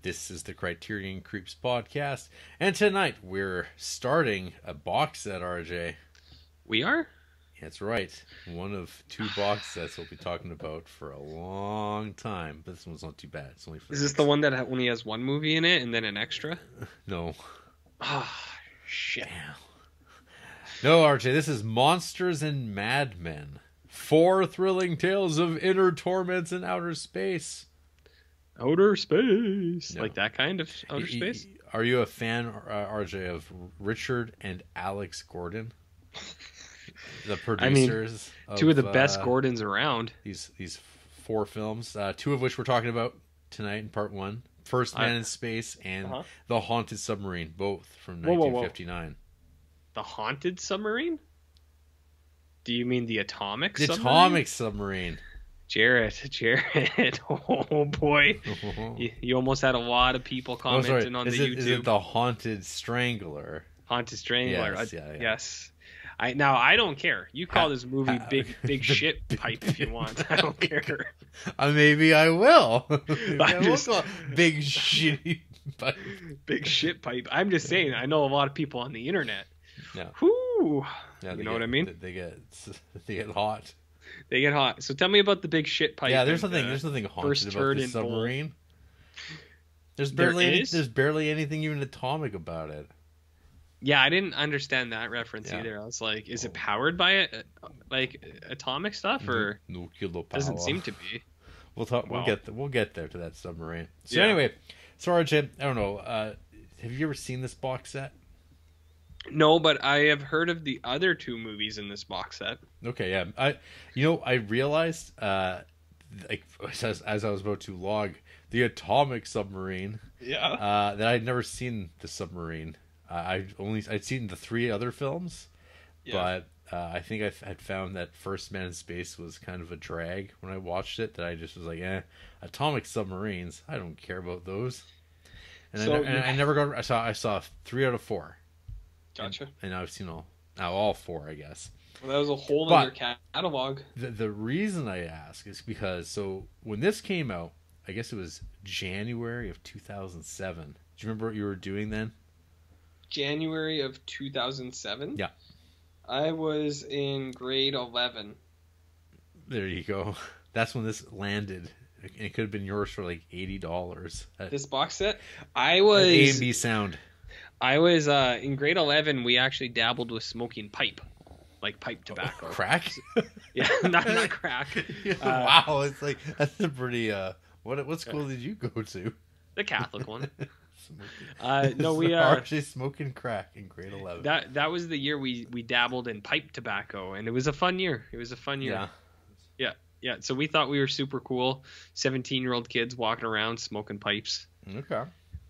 This is the Criterion Creeps podcast, and tonight we're starting a box set, RJ. We are? That's right. One of two box sets we'll be talking about for a long time, but this one's not too bad. It's only for Is this the one that only has one movie in it and then an extra? No. Ah, shit. Damn. No, RJ, this is Monsters and Madmen. 4 thrilling tales of inner torments in outer space. Outer space. No. Like that kind of outer space? Are you a fan, RJ, of Richard and Alex Gordon? The producers. Two of the best Gordons around. These 4 films, 2 of which we're talking about tonight in part 1. First Man in Space and The Haunted Submarine, both from 1959. The Haunted Submarine? Do you mean the Atomic Submarine? The Atomic Submarine. Jarrett. Oh boy. You almost had a lot of people commenting on the YouTube. Is it The Haunted Strangler? Haunted Strangler. Yes, Yes. I don't care. You call this movie big shit pipe if you want. I don't care. Maybe I will. Big shitty pipe. Big shit pipe. I'm just saying. I know a lot of people on the internet. Yeah. Whoo. Yeah, you know what I mean? They get hot. They get hot. So tell me about the big shit pipe. Yeah, there's nothing haunted about the submarine. There's barely anything even atomic about it. Yeah, I didn't understand that reference either. I was like, is it powered by it, like atomic stuff, or nuclear power? Doesn't seem to be. We'll talk. Well, we'll get there to that submarine. So anyway, so RJ, I don't know. Have you ever seen this box set? No, but I have heard of the other 2 movies in this box set. Okay, yeah. I realized, like as I was about to log the Atomic Submarine. Yeah. That I'd never seen the submarine. I'd seen the 3 other films, but I think I'd found that First Man in Space was kind of a drag when I watched it. That I just was like, atomic submarines. I don't care about those. And I never got. I saw 3 out of 4. Gotcha. And I've seen all 4, I guess. Well, that was a whole other catalog. The reason I ask is because when this came out, I guess it was January of 2007. Do you remember what you were doing then? January of 2007? Yeah. I was in grade 11. There you go. That's when this landed. It could have been yours for like $80. This box set? I was... A&B Sound. I was, in grade 11, we actually dabbled with smoking pipe. Like pipe tobacco. Crack? Yeah, not crack. Wow, it's like, that's a pretty, what school did you go to? The Catholic one. No, we are actually smoking crack in grade 11. That was the year we dabbled in pipe tobacco, and it was a fun year. Yeah. So we thought we were super cool. 17-year-old kids walking around smoking pipes. Okay.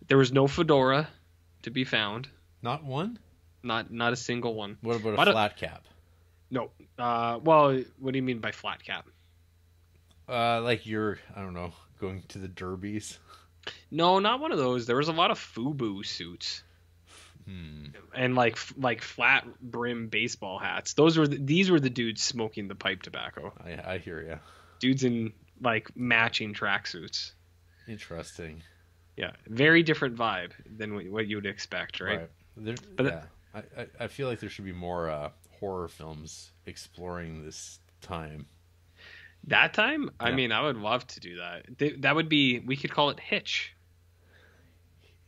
There was no fedora to be found. Not one? Not a single one. What about a flat cap? No. Well, what do you mean by flat cap? Like you're, I don't know, going to the derbies. No, not one of those. There was a lot of FUBU suits. And like flat brim baseball hats. These were the dudes smoking the pipe tobacco. I hear ya. Dudes in like matching tracksuits. Interesting. Yeah, very different vibe than what you would expect, right? I feel like there should be more horror films exploring this time. That time? Yeah. I mean, I would love to do that. That would be, we could call it Hitch.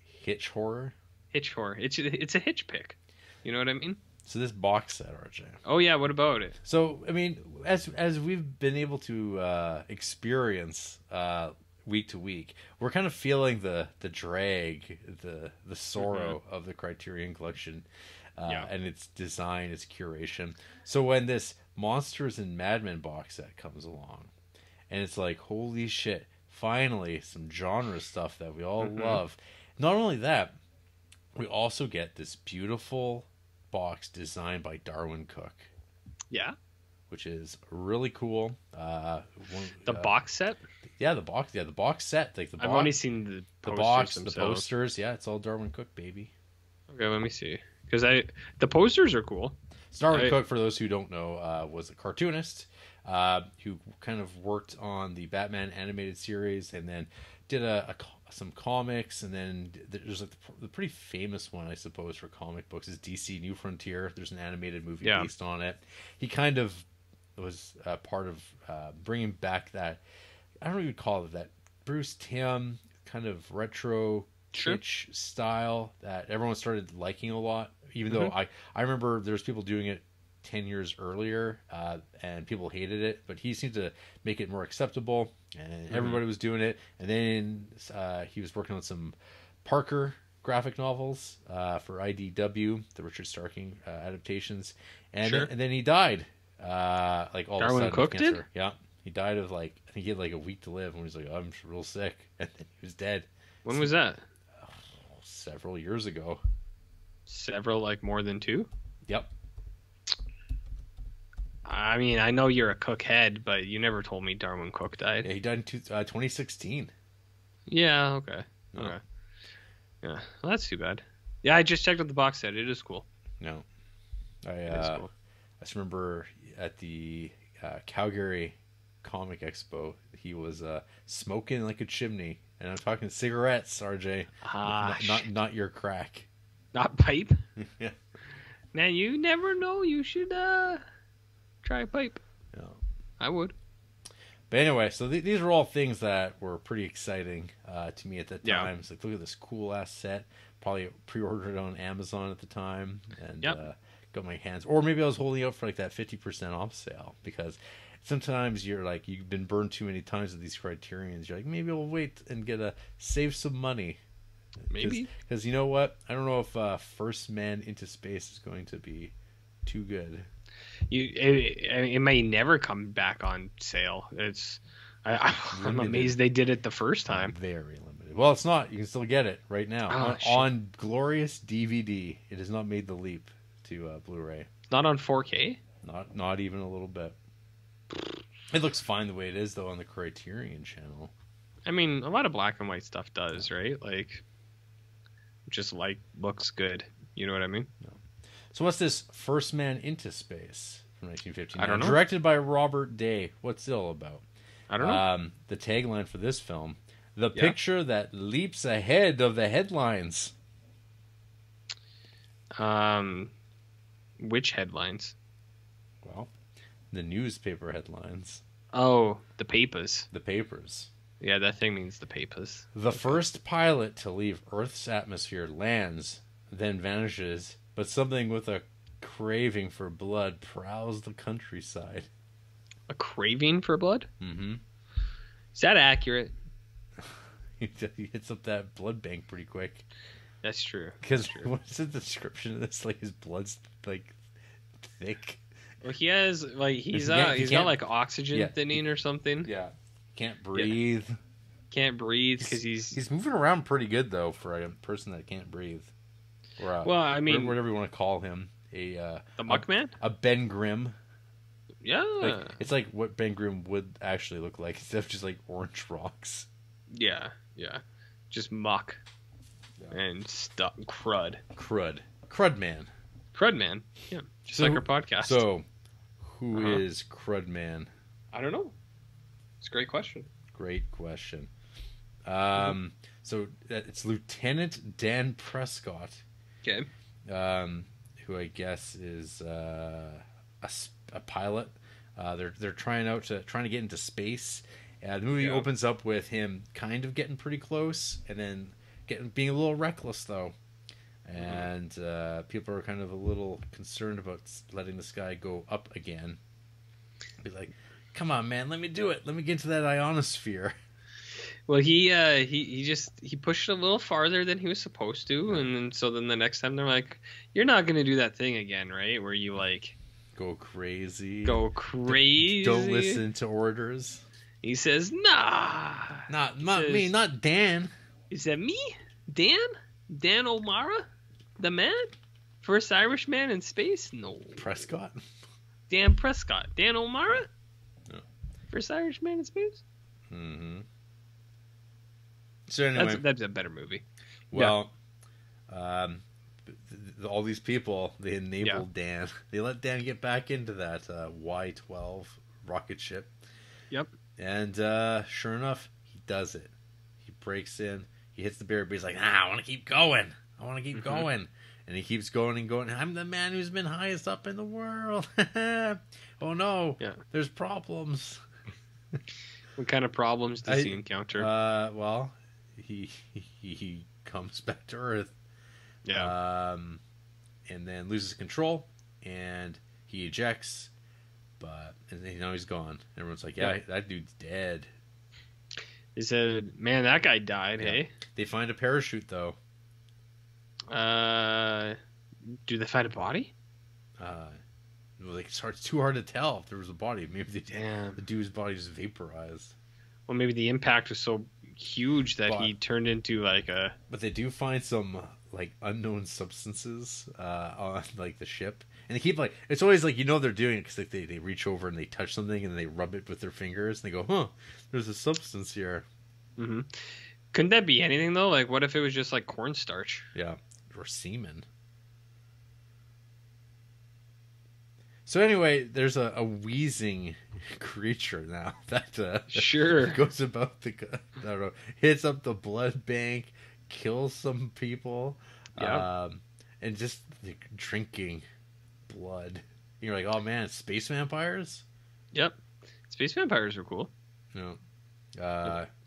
Hitch horror? Hitch horror. It's a Hitch pick. You know what I mean? So this box set, RJ. Oh yeah, what about it? So, I mean, as we've been able to experience week to week, we're kind of feeling the drag, the sorrow of the Criterion Collection and its design, its curation. So when this Monsters and Madmen box set comes along, and it's like, holy shit, finally some genre stuff that we all love. Not only that, we also get this beautiful box designed by Darwin Cook. Yeah. Which is really cool. The box set? Yeah, the box set. Like I've only seen the box, themselves. The posters. Yeah, it's all Darwin Cook, baby. Okay, let me see. Because the posters are cool. Darwin Cook, for those who don't know, was a cartoonist who kind of worked on the Batman animated series, and then did a some comics, and then there's like the pretty famous one, I suppose, for comic books is DC New Frontier. There's an animated movie based on it. He kind of was part of bringing back that, I don't even call it that, Bruce Timm kind of retro kitsch style that everyone started liking a lot, even though I remember there's people doing it 10 years earlier and people hated it, but he seemed to make it more acceptable, and everybody was doing it. And then he was working on some Parker graphic novels for IDW, the Richard Starking adaptations, and then he died like all Darwin of a sudden Cook of cancer. did? Yeah, he died of like, I think he had like a week to live, and he was like, I'm real sick, and then he was dead. When was that? Several years ago. Several, like more than 2? Yep. I mean, I know you're a Cook head, but you never told me Darwin Cook died. Yeah, he died in 2016. Yeah, okay. No. Okay. Yeah, well, that's too bad. Yeah, I just checked out the box set. It is cool. No. Cool. I just remember at the Calgary Comic Expo, he was smoking like a chimney. And I'm talking cigarettes, RJ. Not your crack. Not pipe? Yeah. Man, you never know. You should try a pipe. Yeah. I would. But anyway, so these are all things that were pretty exciting to me at the time. It's like, look at this cool ass set. Probably pre-ordered it on Amazon at the time, and got my hands. Or maybe I was holding out for like that 50% off sale, because sometimes you're like, you've been burned too many times with these Criterions. You're like, maybe I'll wait and save some money. Maybe. Because you know what? I don't know if First Man into Space is going to be too good. It may never come back on sale. I'm amazed they did it the first time. Very limited. Well, it's not. You can still get it right now on glorious DVD. It has not made the leap to Blu-ray. Not on 4K? Not even a little bit. It looks fine the way it is, though, on the Criterion channel. I mean, a lot of black and white stuff does, right? Like, just like looks good. You know what I mean? No. So what's this First Man into Space from 1959? I don't know. Directed by Robert Day. What's it all about? I don't know. The tagline for this film: the picture that leaps ahead of the headlines. Which headlines? Well, the newspaper headlines. Oh, the papers. The papers. Yeah, that thing means the papers. The first pilot to leave Earth's atmosphere lands, then vanishes, but something with a craving for blood prowls the countryside. A craving for blood? Mm-hmm. Is that accurate? He hits up that blood bank pretty quick. That's true. Because what's the description of this? Like, his blood's like thick. Well, he has like he's got like oxygen thinning or something. Yeah, can't breathe. Yeah. Can't breathe because he's moving around pretty good though for a person that can't breathe. Or well, I mean, whatever you want to call him, the Muckman, a Ben Grimm. Yeah, like, it's like what Ben Grimm would actually look like instead of just like orange rocks. Yeah, just muck and stuff, crud man. Yeah, just like our podcast. So, who is Crud Man? I don't know. It's a great question. So it's Lieutenant Dan Prescott. Okay. Who I guess is a pilot. They're trying to get into space. The movie opens up with him kind of getting pretty close, and then being a little reckless though. And people are kind of a little concerned about letting this guy go up again. Be like, come on, man, let me do it. Let me get into that ionosphere. Well, he pushed it a little farther than he was supposed to, and so then the next time they're like, "You're not gonna do that thing again, right? Where you like go crazy, don't listen to orders." He says, "Nah, not me, not Dan." He said, "Me, Dan O'Mara, the man, first Irishman in space? No, Prescott, Dan Prescott, Dan O'Mara, no, first Irishman in space." Mm-hmm. So anyway, that's a better movie. Well, all these people, they enabled Dan. They let Dan get back into that Y-12 rocket ship. Yep. And sure enough, he does it. He breaks in. he hits the barrier, but he's like, I want to keep going. I want to keep going. And he keeps going and going. I'm the man who's been highest up in the world. Oh no, there's problems. What kind of problems does he encounter? Well, he comes back to Earth. Yeah. And then loses control, and he ejects, and then, he's gone. Everyone's like, that dude's dead. They said, man, that guy died, hey? They find a parachute, though. Do they find a body? It's too hard to tell if there was a body. Maybe the dude's body just vaporized. Well, maybe the impact was so huge that he turned into like a... But they do find some unknown substances on the ship, and they keep it's always they're doing it because they reach over and they touch something and they rub it with their fingers and they go, there's a substance here. Couldn't that be anything though? Like, what if it was just like cornstarch? Yeah, or semen. So anyway, there's a wheezing creature now that goes about hits up the blood bank, kills some people, and just drinking blood. You're like, oh man, space vampires? Yep, space vampires are cool. No,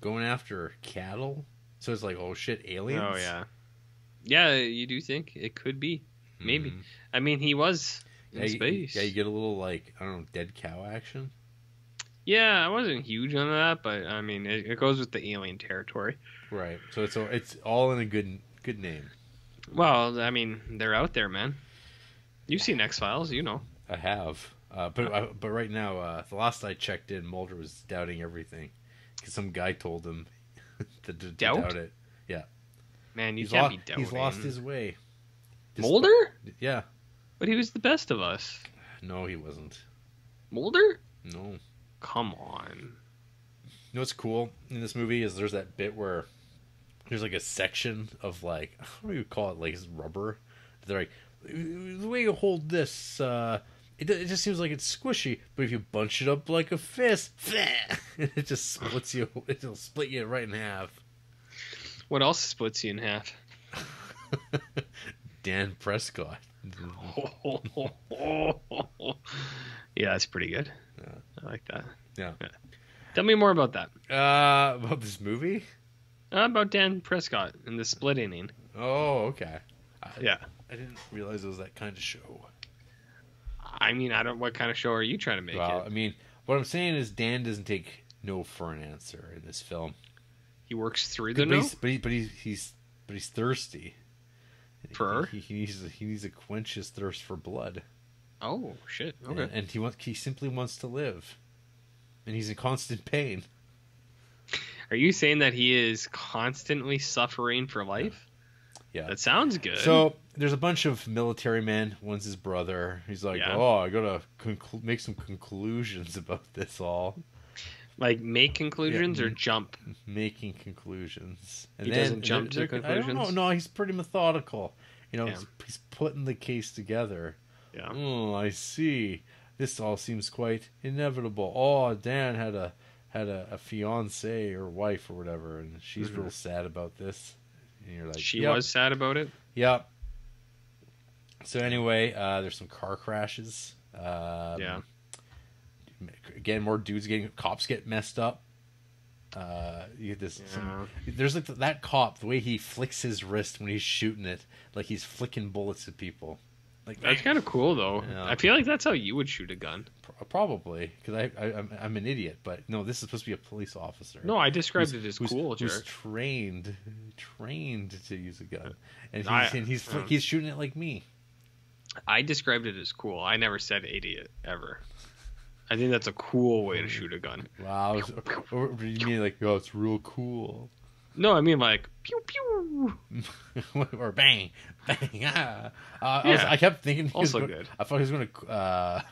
going after cattle. So it's like, oh shit, aliens. Oh yeah. You do think it could be? Maybe. I mean, he was in space. You get a little dead cow action. Yeah, I wasn't huge on that, but I mean, it goes with the alien territory. Right. So it's all in a good name. Well, I mean, they're out there, man. You've seen X-Files, you know. I have. But right now, the last I checked in, Mulder was doubting everything because some guy told him to doubt it. Yeah. Man, you can't be doubting. He's lost his way. Mulder? Yeah. But he was the best of us. No, he wasn't. Mulder? No. Come on. You know what's cool in this movie is there's that bit where there's a section of what do you call it, rubber. They're like, the way you hold this, it just seems like it's squishy, but if you bunch it up like a fist, it just splits you. It'll split you right in half. What else splits you in half? Dan Prescott. Yeah, that's pretty good. Yeah. I like that. Yeah. Tell me more about that. About this movie? About Dan Prescott and the split inning. Oh, okay. Yeah. I didn't realize it was that kind of show. I mean, what kind of show are you trying to make? Well, I mean, what I'm saying is Dan doesn't take no for an answer in this film. He works through the no? But he's thirsty. For? He needs to quench his thirst for blood. Oh shit! Okay. And he simply wants to live, and he's in constant pain. Are you saying that he is constantly suffering for life? Yeah. That sounds good. So there's a bunch of military men. One's his brother. He's like, oh, I gotta make some conclusions about this all. Like make conclusions or jump? Making conclusions. And he doesn't jump to conclusions? I don't know. No, he's pretty methodical. He's putting the case together. Yeah. Oh, I see. This all seems quite inevitable. Oh, Dan had a fiance or wife or whatever, and she's real sad about this. And you're like, she was sad about it? Yeah. So anyway, there's some car crashes. Yeah. Again, more cops get messed up. You get there's that cop, the way he flicks his wrist when he's shooting it, like he's flicking bullets at people. That's kind of cool, though. Yeah. I feel like that's how you would shoot a gun. Probably, because I'm an idiot. But no, this is supposed to be a police officer. No, I described it as cool, who's trained to use a gun, and he's shooting it like me. I described it as cool. I never said idiot ever. I think that's a cool way to shoot a gun. Wow. Or do you mean it's real cool? No, I mean pew pew. Or bang, bang. I kept thinking he also was good. I thought he was going to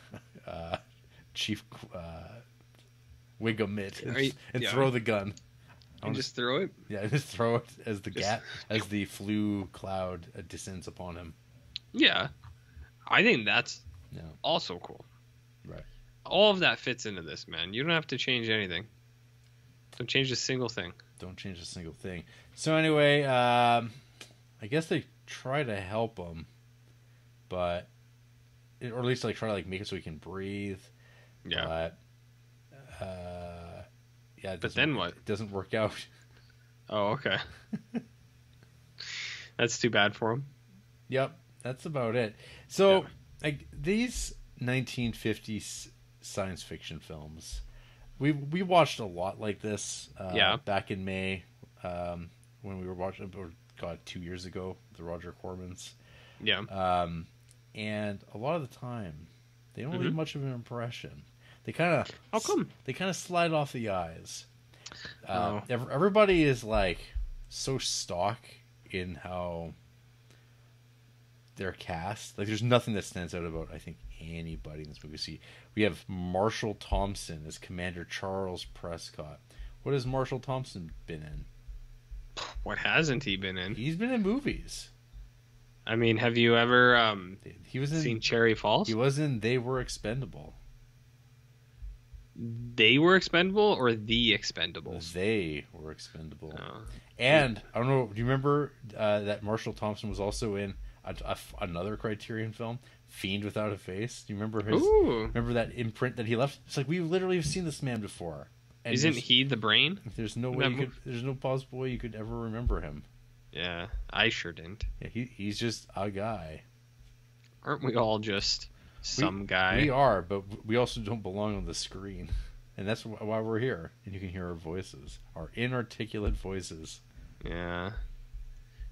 Chief Wiggum it and throw the gun. And just throw it? Yeah, just throw it as the flu cloud descends upon him. Yeah. I think that's also cool. Right. All of that fits into this, man. You don't have to change anything. Don't change a single thing. Don't change a single thing. So anyway, I guess they try to help him, but or at least like try to like make it so he can breathe. Yeah. But yeah. But then what? It doesn't work out. Oh, okay. That's too bad for him. Yep, that's about it. So, like these 1950s science fiction films, we watched a lot like this. Back in May, when we were watching, or God, 2 years ago, the Roger Cormans. Yeah. And a lot of the time, they don't leave much of an impression. They kind of how come? They kind of slide off the eyes. Everybody is like so stock in how they're cast. Like there's nothing that stands out about I think anybody in this movie. We have Marshall Thompson as Commander Charles Prescott. What has Marshall Thompson been in? What hasn't he been in? He's been in movies. I mean, have you ever seen Cherry Falls? He was in They Were Expendable. They Were Expendable or The Expendables? They Were Expendable. Oh. And, I don't know, do you remember that Marshall Thompson was also in another Criterion film, Fiend Without a Face? Do you remember remember that imprint that he left? It's like, we've literally seen this man before. And isn't he the brain? There's no way there's no possible way you could ever remember him. Yeah, I sure didn't. Yeah, he's just a guy. Aren't we all just some guy? We are, but we also don't belong on the screen. And that's why we're here. And you can hear our voices. Our inarticulate voices. Yeah.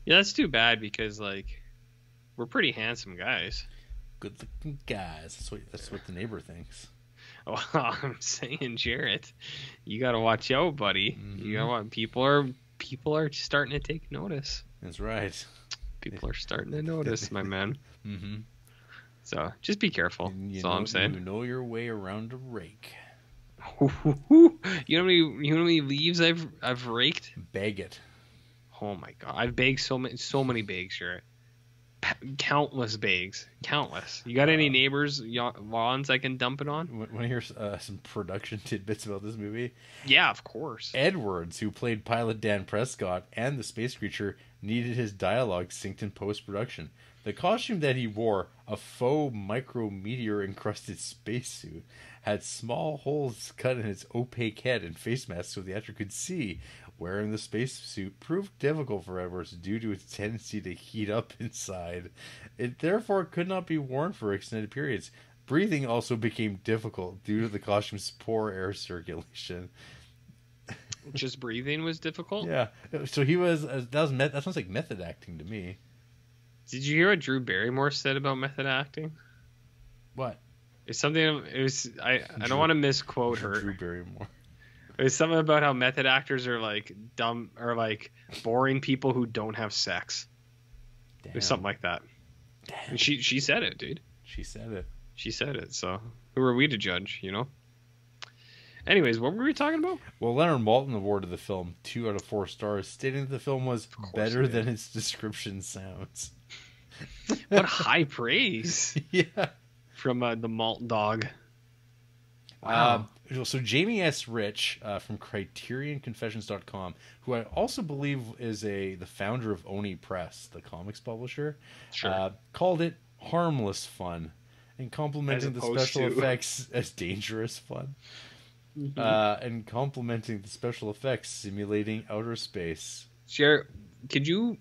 Yeah, that's too bad because, like, we're pretty handsome guys. Good-looking guys. That's what the neighbor thinks. Well, I'm saying, Jarrett, you got to watch out, buddy. Mm-hmm. You know what? People are starting to take notice. That's right. People are starting to notice, my man. Mm-hmm. So just be careful. That's all I'm saying. You know your way around a rake. You know how many leaves I've raked? Bag it. Oh my god, I've bagged so many bags, Jarrett. Countless bags. Countless. You got any neighbors' lawns I can dump it on? Want to hear some production tidbits about this movie? Yeah, of course. Edwards, who played pilot Dan Prescott and the space creature, needed his dialogue synced in post-production. The costume that he wore, a faux micrometeor-encrusted spacesuit, had small holes cut in its opaque head and face mask so the actor could see. Wearing the spacesuit proved difficult for Edwards due to its tendency to heat up inside. It therefore could not be worn for extended periods. Breathing also became difficult due to the costume's poor air circulation. Just breathing was difficult? Yeah. So he was... that sounds like method acting to me. Did you hear what Drew Barrymore said about method acting? What? It's something... I don't want to misquote her. Drew Barrymore. It's something about how method actors are like dumb or like boring people who don't have sex. Damn. It was something like that. Damn. She said it, dude. She said it. She said it. So who are we to judge? You know. Anyways, what were we talking about? Well, Leonard Maltin awarded the film 2 out of 4 stars, stating that the film was better than its description sounds. What high praise! Yeah. From the Malt Dog. Wow. So Jamie S. Rich from CriterionConfessions.com, who I also believe is the founder of Oni Press, the comics publisher, called it harmless fun and complimenting the special effects as dangerous fun. Mm-hmm. And complimenting the special effects simulating outer space. Jared, could you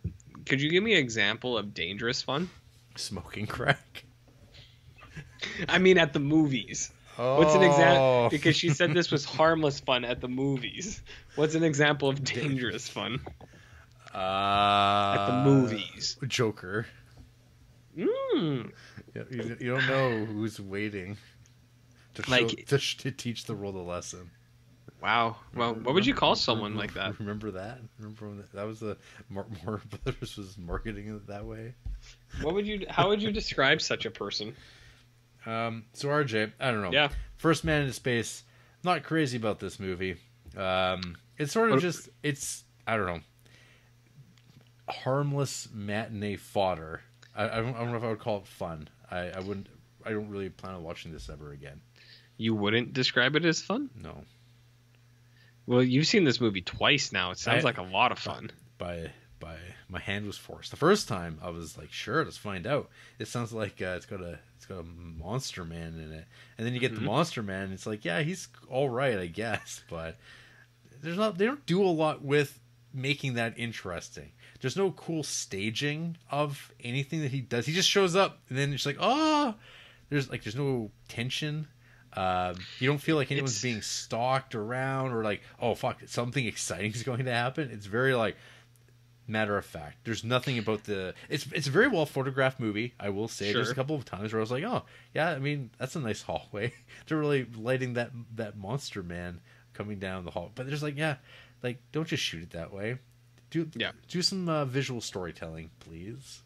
give me an example of dangerous fun? Smoking crack. I mean, at the movies. What's an example? Because she said this was harmless fun at the movies. What's an example of dangerous fun? At the movies. Joker. You don't know who's waiting to teach the world a lesson. Wow. Well, what would you call someone like that? Remember that? Remember when that was the Warner Brothers was marketing it that way? How would you describe such a person? So RJ, I don't know. Yeah. First Man into Space. Not crazy about this movie. It's sort of I don't know. Harmless matinee fodder. I don't know if I would call it fun. I don't really plan on watching this ever again. You wouldn't describe it as fun? No. Well, you've seen this movie twice now. It sounds like a lot of fun. By my hand was forced. The first time I was like, sure, let's find out. It sounds like it's got a monster man in it, and then you get the monster man. And it's like, yeah, he's all right, I guess, but they don't do a lot with making that interesting. There's no cool staging of anything that he does. He just shows up, and then it's like, oh, there's no tension. You don't feel like anyone's being stalked around or like, oh fuck, something exciting is going to happen. It's very like matter of fact. There's nothing about it's a very well photographed movie, I will say. Sure. There's a couple of times where I was like, oh yeah, I mean, that's a nice hallway. They're really lighting that monster man coming down the hall. But there's like, yeah, like, don't just shoot it that way. Do some visual storytelling, please.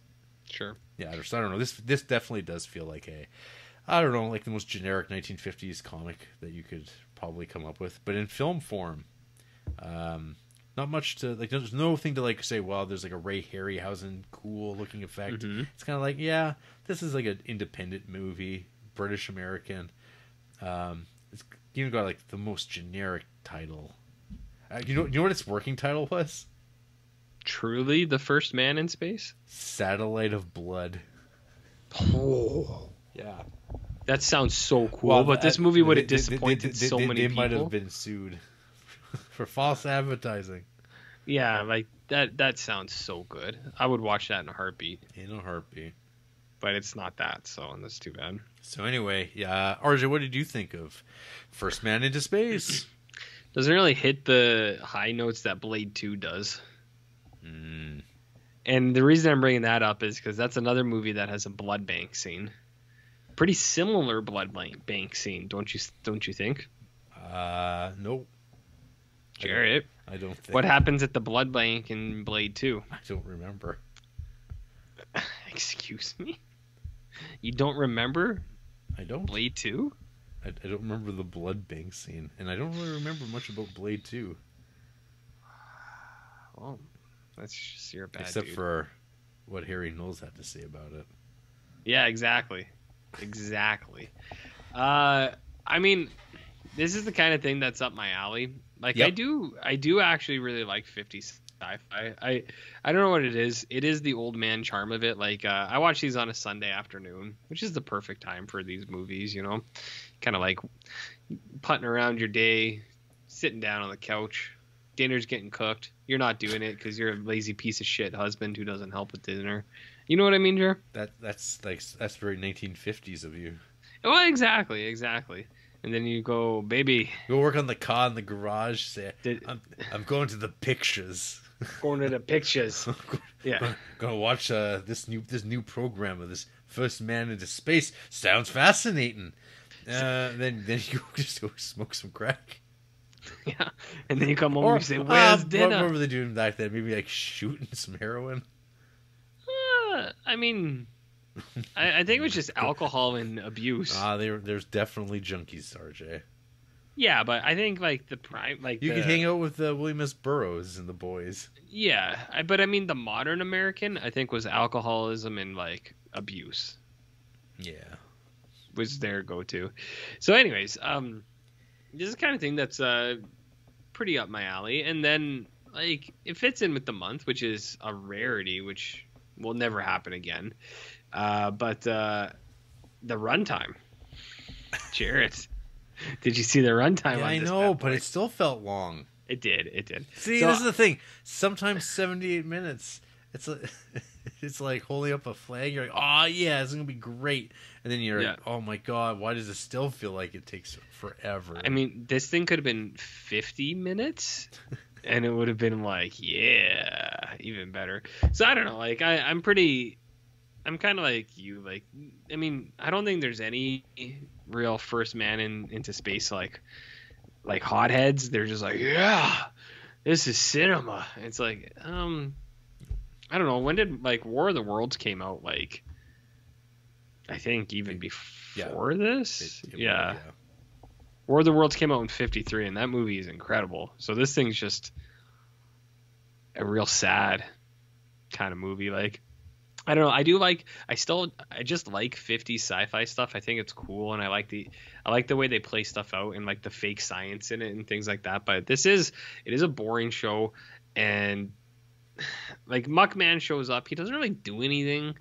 Sure. Yeah, I don't know. This definitely does feel like I don't know, like the most generic 1950s comic that you could probably come up with. But in film form, not much to, like, there's nothing to, like, say, well, there's, like, a Ray Harryhausen cool-looking effect. Mm-hmm. It's kind of like, yeah, this is, like, an independent movie, British-American. It's even got, like, the most generic title. You know what its working title was? Truly the First Man in Space? Satellite of Blood. Oh. Yeah. That sounds so cool, well, but this movie would have disappointed so many people. They might have been sued for false advertising. Yeah, like, that sounds so good. I would watch that in a heartbeat. In a heartbeat. But it's not that, so that's too bad. So anyway, yeah, RJ, what did you think of First Man into Space? Doesn't really hit the high notes that Blade 2 does. And the reason I'm bringing that up is because that's another movie that has a blood bank scene. Pretty similar blood bank scene, don't you think? Nope. Jarrett, I don't think. What happens at the blood bank in Blade 2? I don't remember. Excuse me? You don't remember? I don't. Blade 2? I don't remember the blood bank scene, and I don't really remember much about Blade 2. Well, that's just your bad Except dude. for what Harry Knowles had to say about it. Yeah, exactly. I mean, this is the kind of thing that's up my alley. Like, yep. I do actually really like 50s sci-fi. I don't know what it is. It is the old man charm of it. Like, I watch these on a Sunday afternoon, which is the perfect time for these movies, you know? Kind of like putting around your day, sitting down on the couch, dinner's getting cooked. You're not doing it because you're a lazy piece of shit husband who doesn't help with dinner. You know what I mean, Jer? That's very 1950s of you. Well, exactly. And then you go, baby. Go work on the car in the garage. Say, I'm going to the pictures. Going to the pictures. Yeah. Gonna watch this new program of this First Man into Space. Sounds fascinating. Then you just go smoke some crack. Yeah. And then you come home and you say, "Where's dinner?" What were they doing back then? Maybe like shooting some heroin. I mean, I think it was just alcohol and abuse. There's definitely junkies, RJ. Yeah, but I think like the prime, like you could hang out with William S. Burroughs and the boys. Yeah, but I mean the modern American, I think, was alcoholism and like abuse. Yeah, was their go-to. So, anyways, this is the kind of thing that's pretty up my alley, and then like it fits in with the month, which is a rarity, which will never happen again. But the runtime, Jarrett, did you see the runtime? Yeah, I know, but it still felt long. It did. See, this is the thing. Sometimes 78 minutes. It's like holding up a flag. You're like, oh yeah, it's gonna be great, and then you're like, oh my god, why does it still feel like it takes forever? I mean, this thing could have been 50 minutes. And it would have been like, yeah, even better. So I don't know. Like I'm kind of like you. Like, I mean, I don't think there's any real First Man into Space like hotheads. They're just like, yeah, this is cinema. It's like, I don't know. When did like War of the Worlds came out? Like, I think even before this. Yeah. War of the Worlds came out in 1953, and that movie is incredible. So this thing's just a real sad kind of movie. Like, I don't know. I just like 50s sci-fi stuff. I think it's cool, and I like the way they play stuff out and like the fake science in it and things like that. But it is a boring show, and like Muckman shows up. He doesn't really do anything.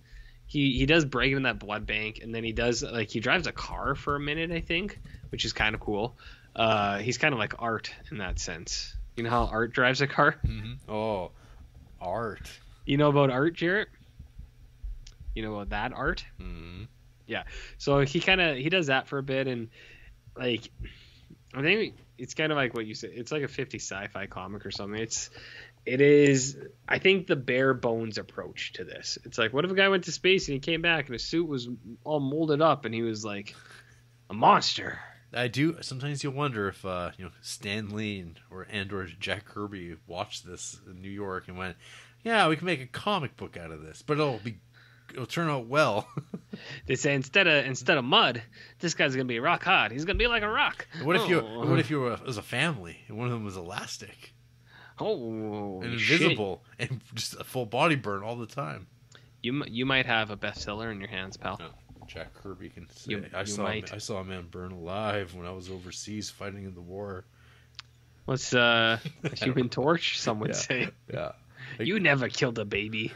He does break in that blood bank, and then he drives a car for a minute, I think, which is kind of cool. He's kind of like Art in that sense. You know how Art drives a car? Mm-hmm. Oh, Art. You know about Art, Jarrett? You know about that Art? Mm-hmm. Yeah. So he does that for a bit, and like I think it's kind of like what you said. It's like a 50 sci-fi comic or something. It is, I think, the bare bones approach to this. It's like, what if a guy went to space and he came back and his suit was all molded up and he was like a monster? I do. Sometimes you wonder if Stan Lee or Jack Kirby watched this in New York and went, "Yeah, we can make a comic book out of this, but it'll turn out well." They say instead of mud, this guy's gonna be rock hard. He's gonna be like a rock. What if you were as a family and one of them was elastic? Oh, and invisible shit. And just a full body burn all the time. You might have a bestseller in your hands, pal. No, Jack Kirby can say, I saw a man burn alive when I was overseas fighting in the war. What's a Human Torch? Some would say. Yeah. You never killed a baby.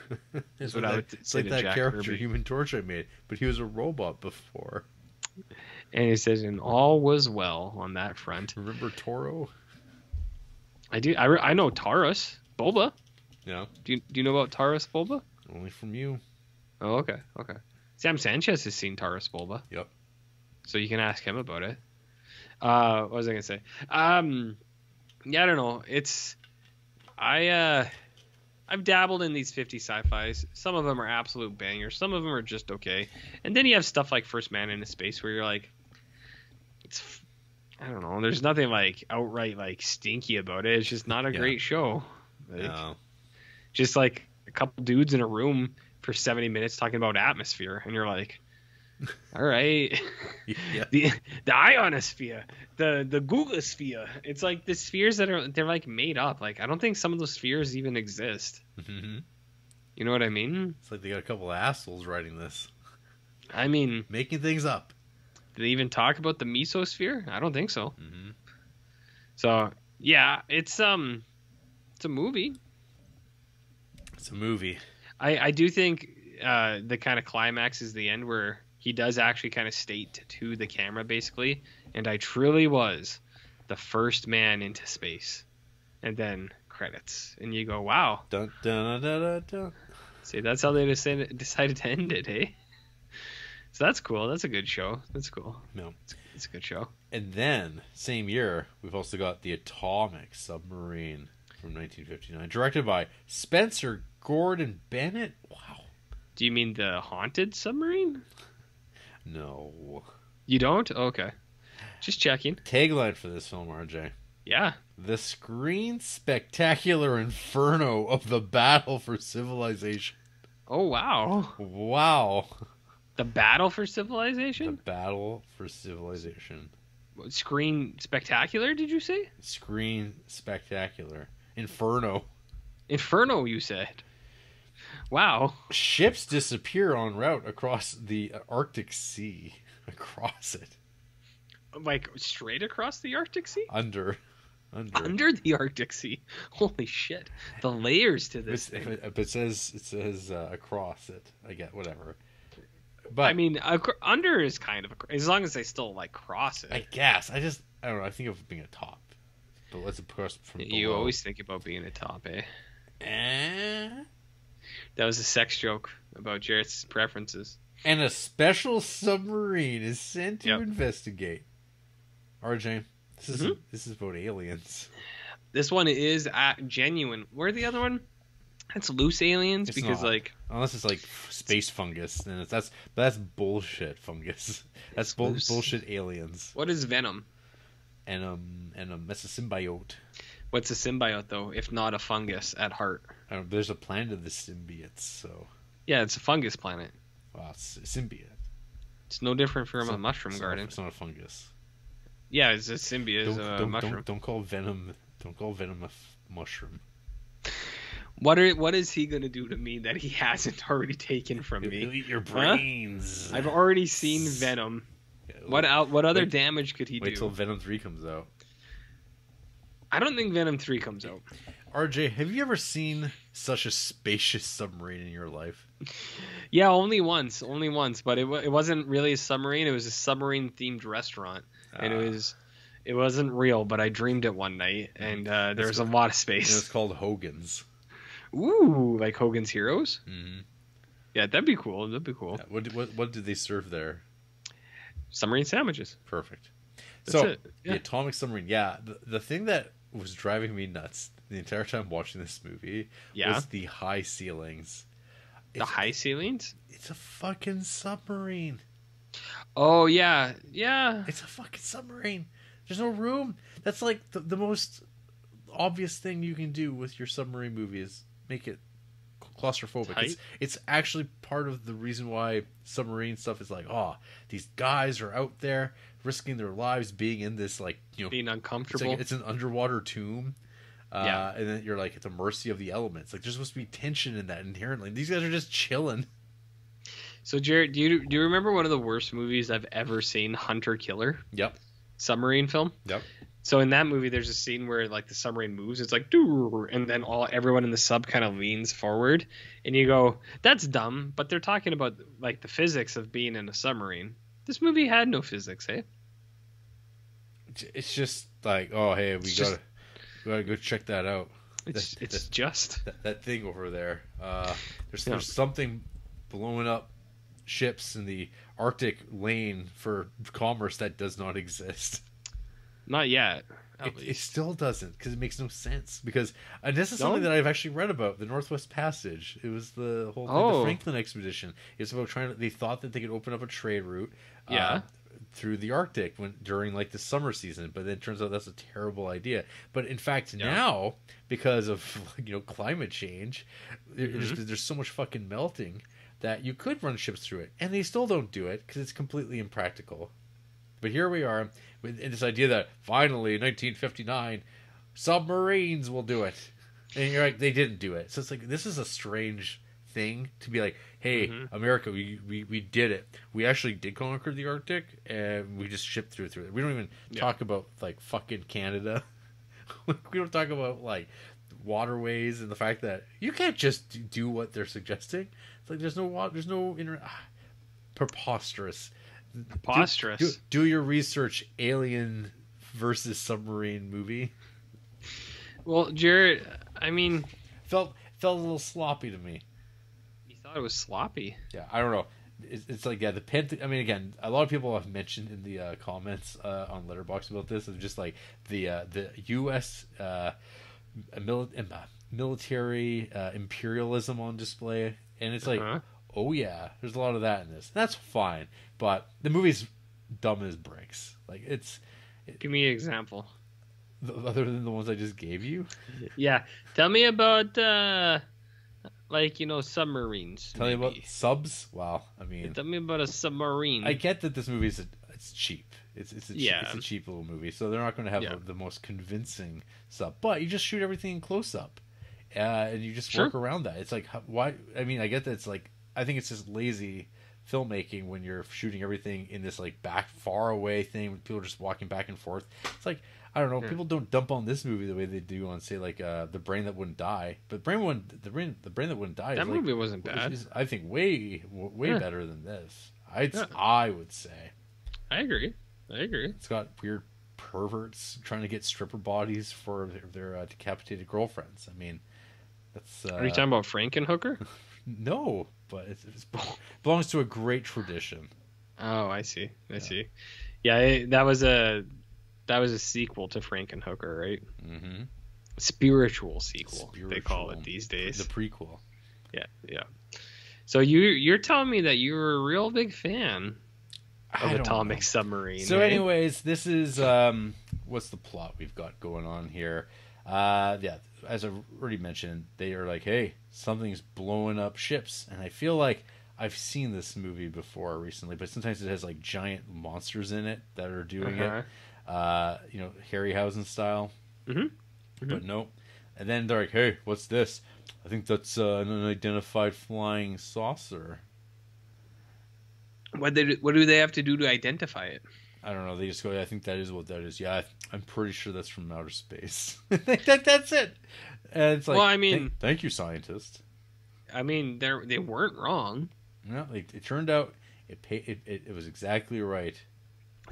Is what I would say to Jack character, Kirby. Human Torch I made, but he was a robot before. And he says, and all was well on that front. Remember Toro? I do. I know Taurus Bulba. Yeah. Do you know about Taurus Bulba? Only from you. Oh, okay. Sam Sanchez has seen Taurus Bulba. Yep. So you can ask him about it. What was I gonna say? Yeah, I don't know. I've dabbled in these 50 sci-fis. Some of them are absolute bangers. Some of them are just okay. And then you have stuff like First Man into Space where you're like, I don't know. There's nothing like outright like stinky about it. It's just not a great show. Like, no. Just like a couple dudes in a room for 70 minutes talking about atmosphere, and you're like, all right. Yeah. The ionosphere, the Googosphere. It's like the spheres they're like made up. Like I don't think some of those spheres even exist. Mm-hmm. You know what I mean? It's like they got a couple of assholes writing this. I mean, making things up. Did they even talk about the mesosphere? I don't think so. Mm-hmm. So yeah, it's a movie. It's a movie. I do think the kind of climax is the end where he does actually kind of state to the camera basically, and I truly was the first man into space, and then credits, and you go, wow. Dun, dun, dun, dun, dun. See, that's how they decided to end it, eh? So that's cool. That's a good show. That's cool. No, it's a good show. And then same year, we've also got The Atomic Submarine from 1959, directed by Spencer Gordon Bennet. Wow. Do you mean the Haunted Submarine? No. You don't? Okay. Just checking. Tagline for this film, RJ. Yeah. The screen spectacular inferno of the battle for civilization. Oh, wow. Wow. The battle for civilization? The battle for civilization. Screen spectacular, did you say? Screen spectacular. Inferno. Inferno, you said. Wow. Ships disappear en route across the Arctic Sea. Across it. Like straight across the Arctic Sea? Under the Arctic Sea. Holy shit. The layers to this thing. It says across it. I get whatever. But I mean, under is kind of as long as they still like cross it. I guess. I don't know. I think of it being a top. But let's approach from below. You always think about being a top, eh? That was a sex joke about Jarrett's preferences. And a submarine is sent to investigate. RJ, this is about aliens. This one is genuine. Where the other one? That's loose aliens, it's because not. like unless it's like space fungus, then that's bullshit fungus. That's bullshit aliens. What is venom? And that's a symbiote. What's a symbiote though, if not a fungus at heart? There's a planet of the symbiotes, so yeah, it's a fungus planet. Wow, it's a symbiote. It's no different from a mushroom garden. It's not a fungus. Yeah, it's a symbiote. Mushroom. Don't call venom. Don't call venom a mushroom. What is he gonna do to me that he hasn't already taken from me? He'll eat your brains. I've already seen Venom. What other damage could he do? Wait till Venom 3 comes out. I don't think Venom 3 comes out. RJ, have you ever seen such a spacious submarine in your life? Yeah, only once, but it wasn't really a submarine. It was a submarine-themed restaurant, and it wasn't real, but I dreamed it one night, and there was a lot of space. It was called Hogan's. Ooh, like Hogan's Heroes? Mm-hmm. Yeah, that'd be cool. Yeah, what did they serve there? Submarine sandwiches. Perfect. That's it. Yeah. The atomic submarine. Yeah, the thing that was driving me nuts the entire time watching this movie was the high ceilings. High ceilings? It's a fucking submarine. Oh, yeah. Yeah. It's a fucking submarine. There's no room. That's like the most obvious thing you can do with your submarine movie is make it claustrophobic. It's actually part of the reason why submarine stuff is like, oh, these guys are out there risking their lives being in this, like, being uncomfortable. It's an underwater tomb. And then you're like at the mercy of the elements. Like, there's supposed to be tension in that inherently. These guys are just chilling. So, Jarrett, do you remember one of the worst movies I've ever seen, Hunter Killer? Yep. Submarine film? Yep. So in that movie, there's a scene where like the submarine moves. It's like, doo, and then everyone in the sub kind of leans forward, and you go, "That's dumb." But they're talking about like the physics of being in a submarine. This movie had no physics, eh? It's just like, oh hey, we gotta go check that out. It's just that thing over there. There's something blowing up ships in the Arctic lane for commerce that does not exist. Not yet. It still doesn't, because it makes no sense. Because this is something that I've actually read about, the Northwest Passage. It was the whole thing, the Franklin expedition. It's about they thought that they could open up a trade route through the Arctic during like the summer season, but then it turns out that's a terrible idea. But in fact, now, because of climate change, there's so much fucking melting that you could run ships through it, and they still don't do it because it's completely impractical. But here we are with this idea that finally, in 1959, submarines will do it. And you're like, they didn't do it. So it's like, this is a strange thing to be like, hey, America, we did it. We actually did conquer the Arctic, and we just shipped through it. We don't even talk about, like, fucking Canada. We don't talk about, like, waterways and the fact that you can't just do what they're suggesting. It's like, there's no preposterous. Do your research. Alien versus submarine movie. Well, Jarrett, I mean, felt a little sloppy to me. You thought it was sloppy? Yeah, I don't know. It's like the I mean, again, a lot of people have mentioned in the comments on Letterboxd about this. It's just like the U.S. Military imperialism on display, and it's like. Oh yeah, there's a lot of that in this. That's fine, but the movie's dumb as bricks. Like Give me an example. Other than the ones I just gave you. Yeah, tell me about submarines. Tell me about subs. Wow, I mean, tell me about a submarine. I get that this movie it's cheap. It's a cheap little movie, so they're not going to have the most convincing sub. But you just shoot everything in close up, and you just work around that. It's like, why? I mean, I get that it's like. I think it's just lazy filmmaking when you're shooting everything in this like back far away thing with people just walking back and forth. It's like, I don't know, people don't dump on this movie the way they do on, say, like The Brain That Wouldn't Die. But the brain that wouldn't die. That movie wasn't bad. Is, I think way better than this. I would say. I agree. It's got weird perverts trying to get stripper bodies for their decapitated girlfriends. I mean, that's. Are you talking about Frankenhooker? No, but it belongs to a great tradition. Oh, I see. I see. Yeah, that was a sequel to Frankenhooker, right? Mm-hmm. Spiritual sequel, they call it these days. The prequel. Yeah. So you're telling me that you're a real big fan of Atomic Submarine. So, anyways, this is what's the plot we've got going on here? As I already mentioned, they are like, hey, something's blowing up ships, and I feel like I've seen this movie before recently, but sometimes it has like giant monsters in it that are doing it, Harryhausen style. But no, And then they're like, "Hey, what's this?" I think that's an unidentified flying saucer. What do they have to do to identify it? I don't know. They just go, I think that is what that is. Yeah, I'm pretty sure that's from outer space. That's it. And it's like, well, I mean, thank you, scientist. I mean, they weren't wrong. No, it turned out it was exactly right.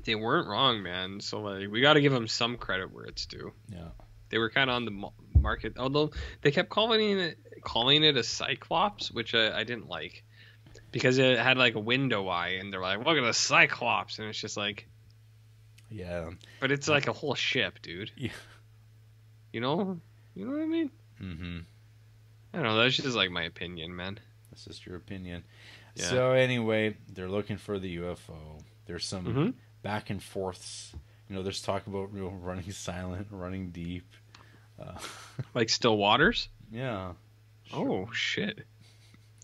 They weren't wrong, man. So like, we got to give them some credit where it's due. Yeah, they were kind of on the market, although they kept calling it a cyclops, which I didn't like, because it had like a window eye, and they're like, look at the cyclops, and it's just like, yeah, but it's like a whole ship, dude. Yeah, you know what I mean? Mm-hmm. I don't know. That's just like my opinion, man. That's just your opinion. Yeah. So anyway, they're looking for the UFO. There's some back and forths. You know, there's talk about running silent, running deep. Like still waters? Yeah. Sure. Oh shit!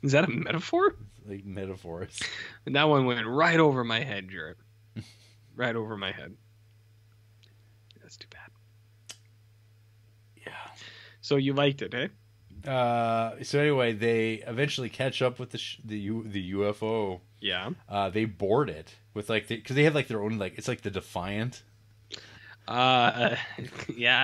Is that a metaphor? Like metaphors. And that one went right over my head, Jarrett. Right over my head. That's too bad. Yeah. So you liked it, eh? So anyway, they eventually catch up with the UFO. Yeah. They board it with because they have like their own it's like the Defiant. Yeah,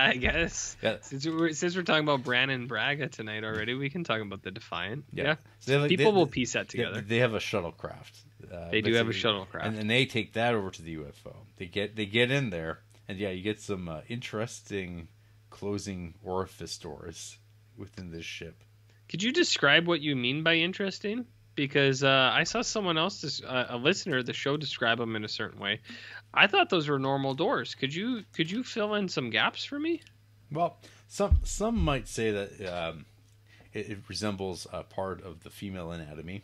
I guess. Yeah. Since we're talking about Brandon Braga tonight already, we can talk about the Defiant. Yeah. So people will piece that together. They have a shuttlecraft. They do have a shuttlecraft, and they take that over to the UFO. They get in there, and yeah, you get some interesting closing orifice doors within this ship. Could you describe what you mean by interesting? Because I saw someone else, a listener of the show, describe them in a certain way. I thought those were normal doors. Could you fill in some gaps for me? Well, some might say that it resembles a part of the female anatomy.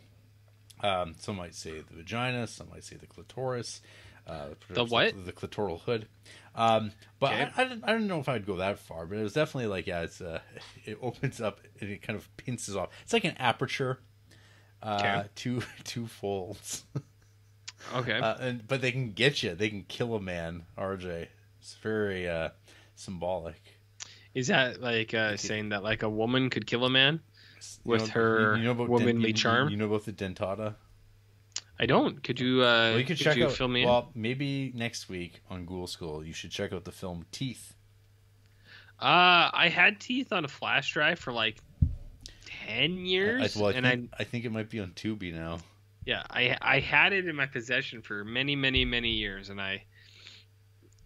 Some might say the vagina. Some might say the clitoris. The what? The clitoral hood. But okay. I don't know if I'd go that far. But it was definitely like, yeah, it opens up and it kind of pinces off. It's like an aperture. Okay. Two folds. Okay. But they can get you. They can kill a man, RJ. It's very symbolic. Is that like saying that like a woman could kill a man with her womanly charm? You know about the dentata? I don't. Could you? Well, you could check out. Fill me in? Well, maybe next week on Ghoul School, you should check out the film Teeth. I had Teeth on a flash drive for like 10 years, I think it might be on Tubi now. Yeah, I had it in my possession for many, many, many years, and I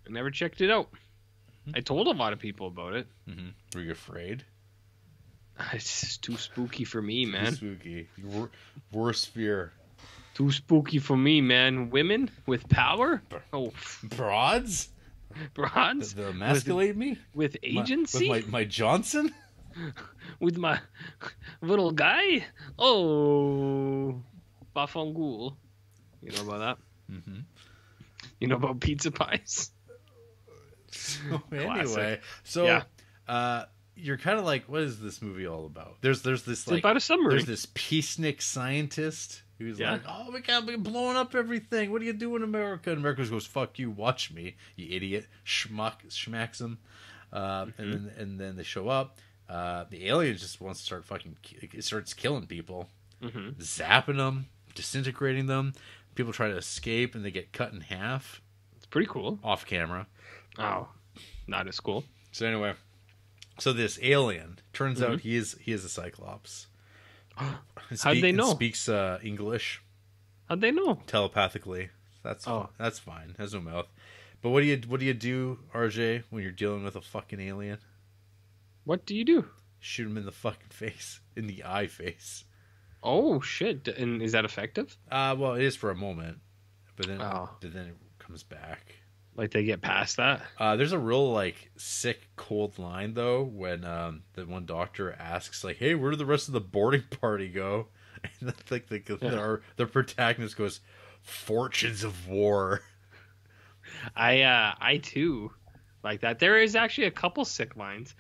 never checked it out. Mm-hmm. I told a lot of people about it. Mm-hmm. Were you afraid? It's just too spooky for me, man. Too spooky. Worst fear. Too spooky for me, man. Women with power? Oh, broads? Broads? That emasculate me? With agency? With my Johnson? With my little guy? Oh, Bafangul. You know about that? Mm-hmm. You know about pizza pies? So anyway, you're kind of like, what is this movie all about? There's this it's about a submarine. There's this peacenik scientist who's like, oh my god, we're blowing up everything. What do you do in America? And America goes, fuck you, watch me, you idiot. Schmacks him. And then they show up. The alien just wants to start it starts killing people, zapping them, disintegrating them. People try to escape and they get cut in half. It's pretty cool. Off camera. Oh, not as cool. So anyway, this alien turns out he is a Cyclops. How'd they know? Speaks English. How'd they know? Telepathically. That's fine. Has no mouth. But what do you do, RJ, when you're dealing with a fucking alien? What do you do? Shoot him in the fucking face, in the eye face. Oh shit! And is that effective? Well, it is for a moment, but then it comes back. Like they get past that. There's a real sick cold line though when the one doctor asks "Hey, where did the rest of the boarding party go?" And the protagonist goes, "Fortunes of war." I too like that. There is actually a couple sick lines.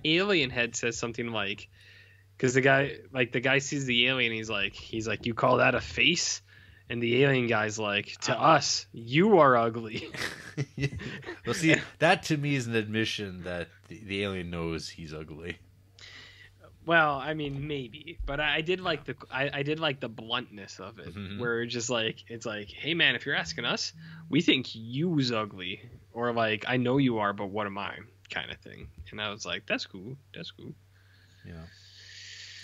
Alien Head says something because the guy sees the alien. He's like, you call that a face? And the alien guy's like, to us, you are ugly. Well, see, that to me is an admission that the alien knows he's ugly. Well, I mean, maybe, but I did like the bluntness of it, where it's like, hey man, if you're asking us, we think you's ugly, or like, I know you are, but what am I, kind of thing. And I was like, that's cool. Yeah.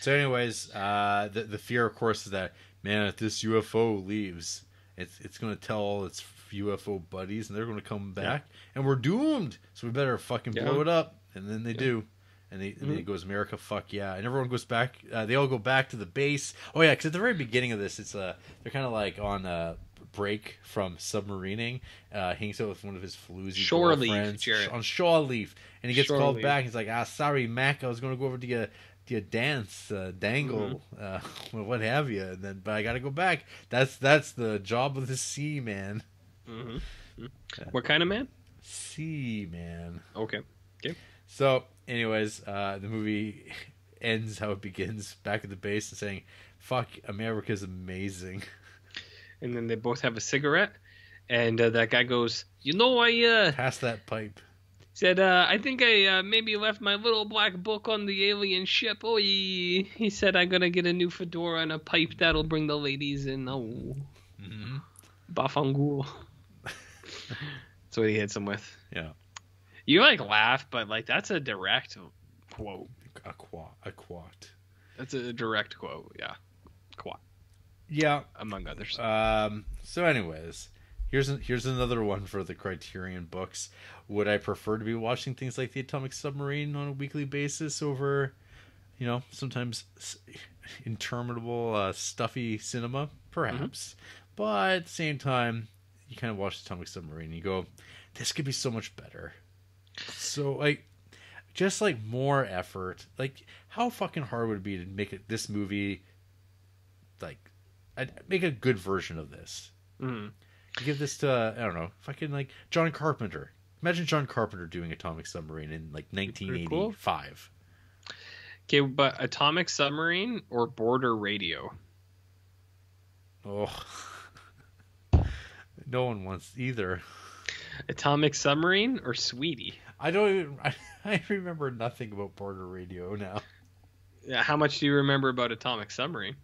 So, anyways, the fear, of course, is that, man, if this UFO leaves, it's going to tell all its UFO buddies, and they're going to come back, and we're doomed. So we better fucking blow it up. And then they do. And then it goes, America, fuck yeah. And everyone goes back. They all go back to the base. Oh, yeah, because at the very beginning of this, it's they're kind of like on a break from submarining. Hangs out with one of his floozy girlfriends. Jarrett. On shore leave. And he gets called back. He's like, sorry, Mac, I was going to go over to your dance, dangle, what have you. And then, but I got to go back. That's the job of the sea man. What kind of man? Sea man. Okay. So, anyways, the movie ends how it begins, back at the base and saying, fuck, America's amazing. And then they both have a cigarette, and that guy goes, I pass that pipe. Said, I think I maybe left my little black book on the alien ship. Oh, he said I'm going to get a new fedora and a pipe that'll bring the ladies in. Oh, Bafangul. That's what he hits him with. Yeah. You laugh, but that's a direct quote. A quote. That's a direct quote. Yeah. Quote. Yeah. Among others. So, anyways, here's another one for the Criterion books. Would I prefer to be watching things like The Atomic Submarine on a weekly basis over, sometimes interminable, stuffy cinema? Perhaps. But at the same time, you kind of watch The Atomic Submarine and you go, this could be so much better. So, just more effort. How fucking hard would it be to make this movie, I'd make a good version of this. Give this to, I don't know, fucking John Carpenter. Imagine John Carpenter doing Atomic Submarine in 1985. Cool. Okay, but Atomic Submarine or Border Radio? Oh, no one wants either. Atomic Submarine or Sweetie? I remember nothing about Border Radio now. Yeah, how much do you remember about Atomic Submarine?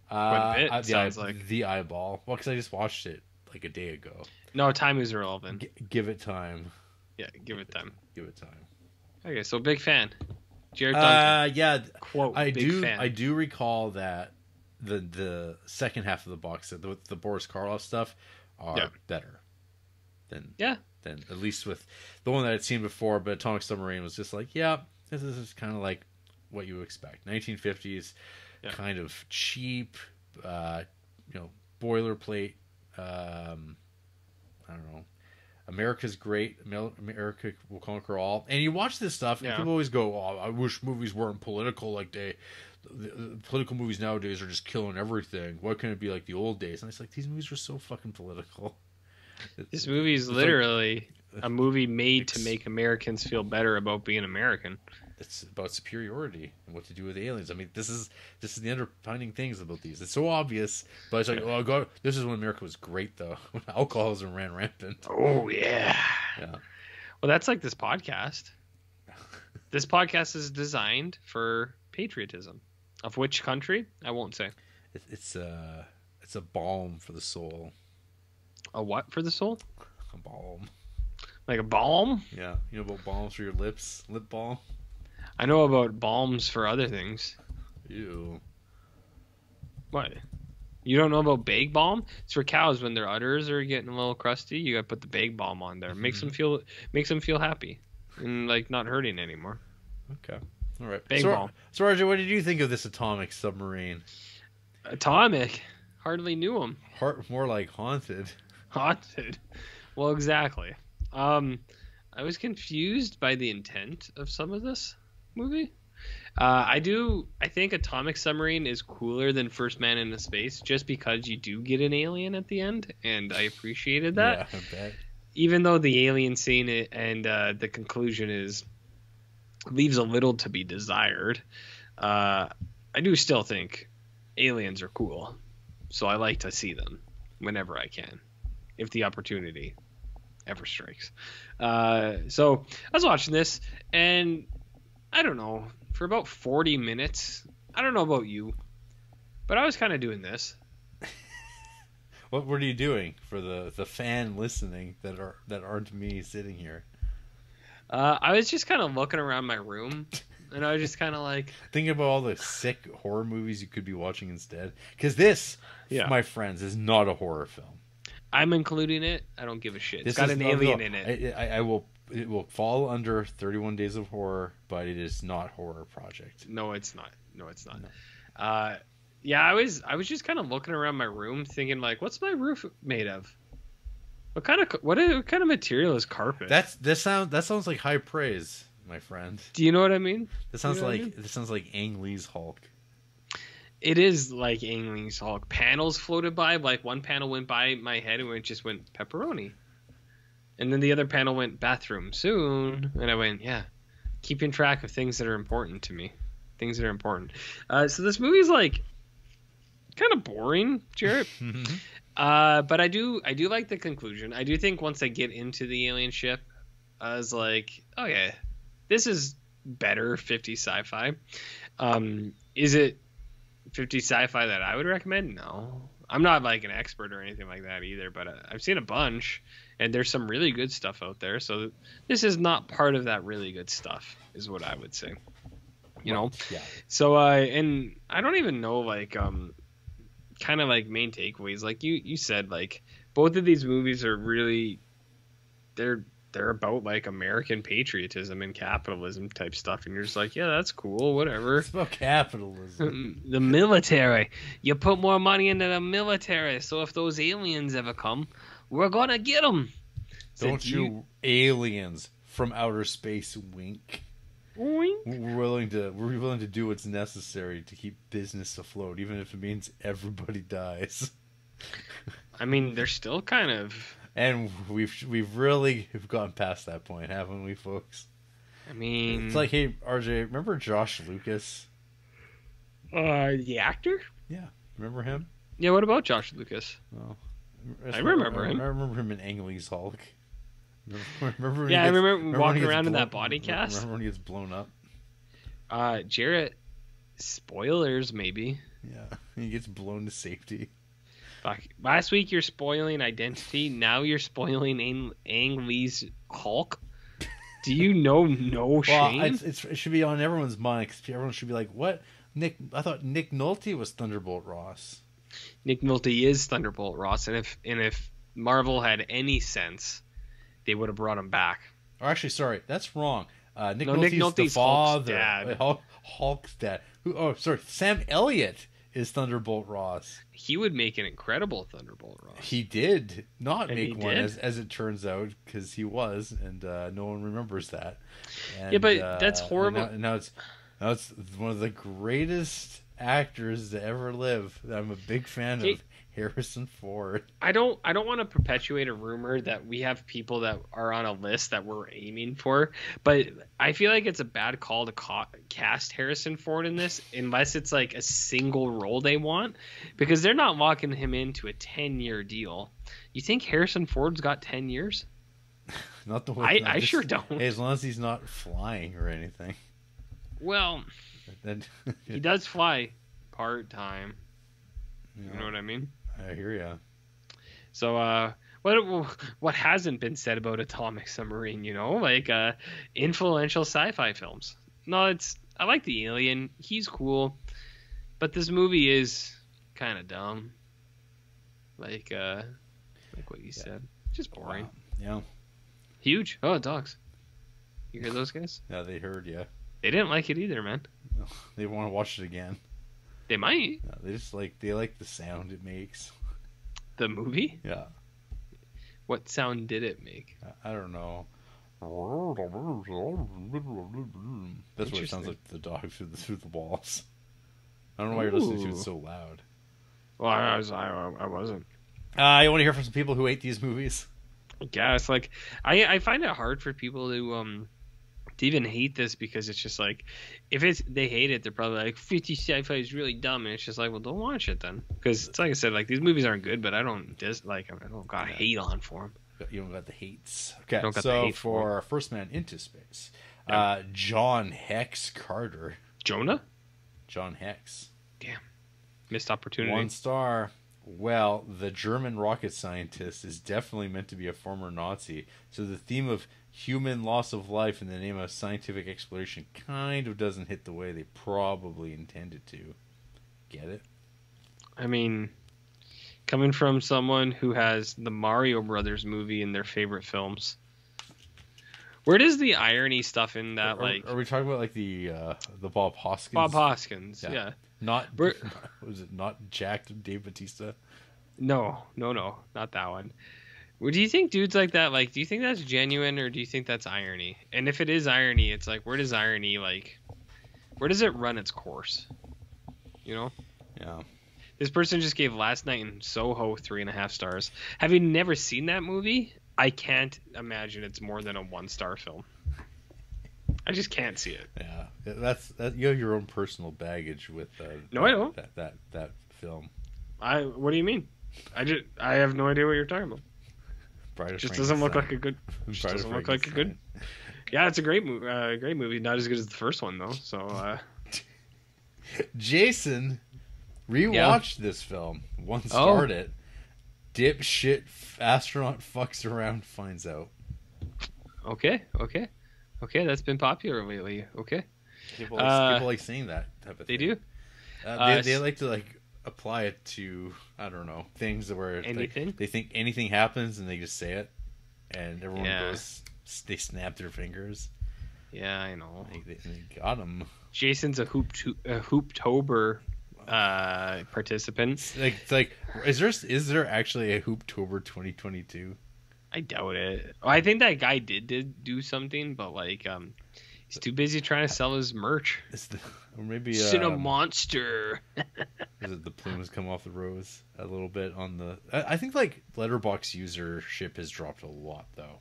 Quite a bit, sounds like. The Eyeball. Well, because I just watched it a day ago. No, time is irrelevant. Give it time. Yeah, give it time. Give it time. Okay, so big fan. Jarrett Duncan. Yeah. Quote, I fan. I do recall that the second half of the box set, the Boris Karloff stuff, are better than at least with the one that I'd seen before. But Atomic Submarine was just this is kind of like what you expect. 1950s, kind of cheap, boilerplate. I don't know. America's great. America will conquer all. And you watch this stuff, and people always go, "Oh, I wish movies weren't political like the political movies nowadays are just killing everything. Why can't it be like the old days?" And it's these movies are so fucking political. This movie is literally a movie made to make Americans feel better about being American. It's about superiority and what to do with aliens. I mean, this is the underpinning things about these. It's so obvious, but it's oh god, this is when America was great though, when alcoholism ran rampant. Oh yeah. Well, that's like this podcast. This podcast is designed for patriotism. Of which country? I won't say. It's a balm for the soul. A what for the soul? A balm. Like a balm? Yeah, you know about balms for your lips, lip balm. I know about balms for other things. Ew. What? You don't know about bag balm? It's for cows when their udders are getting a little crusty. You got to put the bag balm on there. Makes them feel happy and not hurting anymore. Okay. All right. Bag balm. So RJ, what did you think of this Atomic Submarine? Atomic? Hardly knew him. More like haunted. Haunted. Well, exactly. I was confused by the intent of some of this movie. I think Atomic Submarine is cooler than First Man in Space just because you do get an alien at the end, and I appreciated that. Yeah, I bet. Even though the alien scene and the conclusion leaves a little to be desired, I do still think aliens are cool. so I like to see them whenever I can, if the opportunity ever strikes. So I was watching this, and I don't know, for about 40 minutes, I don't know about you, but I was kind of doing this. What were you doing for the fan listening that aren't me sitting here? I was just kind of looking around my room, and I was just kind of like thinking about all the sick horror movies you could be watching instead. Because this, my friends, is not a horror film. I'm including it. I don't give a shit. It's got an alien in it. I will. It will fall under 31 Days of Horror, but it is not Horror Project. No, it's not. No. Yeah, I was just kind of looking around my room, thinking like, what's my roof made of? What kind of material is carpet? That sounds like high praise, my friend. Do you know what I mean? This sounds like Ang Lee's Hulk. It is like Ang Lee's Hulk. Panels floated by, like one panel went by my head and it just went pepperoni, and then the other panel went bathroom soon, and I went, yeah, keeping track of things that are important to me, things that are important. So this movie's like kind of boring, Jarrett. But I do like the conclusion. I do think once I get into the alien ship, I was like, oh yeah, this is better 50 sci-fi. Is it 50 sci-fi that I would recommend? No. I'm not like an expert or anything like that either, but I've seen a bunch, and there's some really good stuff out there. So this is not part of that really good stuff, is what I would say. You know? Yeah. So, and I don't even know, like, kind of like main takeaways. Like you said, like both of these movies are really, they're about like American patriotism and capitalism type stuff, and you're just like, yeah, that's cool, whatever. It's about capitalism. The military, you put more money into the military, so if those aliens ever come, we're gonna get them. Don't you aliens from outer space wink. Wink. We're willing to do what's necessary to keep business afloat, even if it means everybody dies. I mean, they're still kind of. And we've really gotten past that point, haven't we, folks? I mean, it's like, hey, RJ, remember Josh Lucas? The actor? Yeah, remember him? Yeah. What about Josh Lucas? Oh, I remember him. I remember him in Ang Lee's Hulk. I remember walking around in that body cast. Remember when he gets blown up? Jarrett, spoilers maybe. Yeah, he gets blown to safety. Fuck. Last week you're spoiling Identity. Now you're spoiling Ang Lee's Hulk. Do you know no shame? Well, it should be on everyone's mind, because everyone should be like, what? I thought Nick Nolte was Thunderbolt Ross. Nick Nolte is Thunderbolt Ross, and if Marvel had any sense, they would have brought him back. Or actually, sorry, that's wrong. Nick Nolte's the father. Hulk's dad. Sam Elliott is Thunderbolt Ross. He would make an incredible Thunderbolt Ross. He did not make one, as it turns out, because he was, and no one remembers that. And, yeah, but that's horrible. Now it's one of the greatest actors to ever live. I'm a big fan of Harrison Ford. I don't want to perpetuate a rumor that we have people that are on a list that we're aiming for, but I feel like it's a bad call to cast Harrison Ford in this unless it's like a single role they want, because they're not locking him into a 10-year deal. You think Harrison Ford's got 10 years? Not the way. I sure don't. Hey, as long as he's not flying or anything. Well, then he does fly part-time. You know what I mean? I hear ya. So, what hasn't been said about Atomic Submarine? You know, like influential sci-fi films. No, I like the alien. He's cool, but this movie is kind of dumb. Like what you said, just boring. Wow. Yeah. Huge. Oh, dogs. You hear those guys? Yeah, they heard you. They didn't like it either, man. No, they want to watch it again. They might. Yeah, they like the sound it makes. The movie? Yeah. What sound did it make? I don't know. That's what it sounds like, the dog through the walls. I don't know why you're listening to it so loud. Well, I wasn't. You want to hear from some people who hate these movies? I guess. Like, I find it hard for people to even hate this, because it's just like, if they hate it, they're probably like 50 sci-fi is really dumb, and it's just like, well, don't watch it then, because it's like I said, like, these movies aren't good, but I don't got hate on for them. You don't got the hates. Okay, so for First Man into Space, John Hex Carter. Jonah? John Hex. Damn. Missed opportunity. 1 star. Well, the German rocket scientist is definitely meant to be a former Nazi, so the theme of human loss of life in the name of scientific exploration kind of doesn't hit the way they probably intended to. Get it? I mean, coming from someone who has the Mario Brothers movie in their favorite films, where does the irony stuff in that, are we talking about like the Bob Hoskins? Bob Hoskins, yeah. Was it not jacked Dave Bautista? No, not that one. Well, do you think dudes like that, like, do you think that's genuine, or do you think that's irony? And if it is irony, it's like, where does it run its course? You know? Yeah. This person just gave Last Night in Soho 3.5 stars. Having never seen that movie, I can't imagine it's more than a 1-star film. I just can't see it. Yeah, that's you have your own personal baggage with no, I don't. That film. What do you mean? I have no idea what you're talking about. Just doesn't look like a good. Yeah, it's a great movie. Great movie. Not as good as the first one though. So. Jason rewatched this film. 1 starred it. Dipshit astronaut fucks around, finds out. Okay, that's been popular lately. Okay. People like saying that type of thing. They do. They like to like apply it to, I don't know, things where anything? They think anything happens and they just say it, and everyone goes, they snap their fingers. Yeah, I know. They got him. Jason's a Hooptober participant. Like, is there actually a Hooptober 2022? I doubt it. I think that guy did do something, but like, he's too busy trying to sell his merch. Or maybe Monster. Is it the plumes come off the rose a little bit on the? I think like Letterboxd usership has dropped a lot though.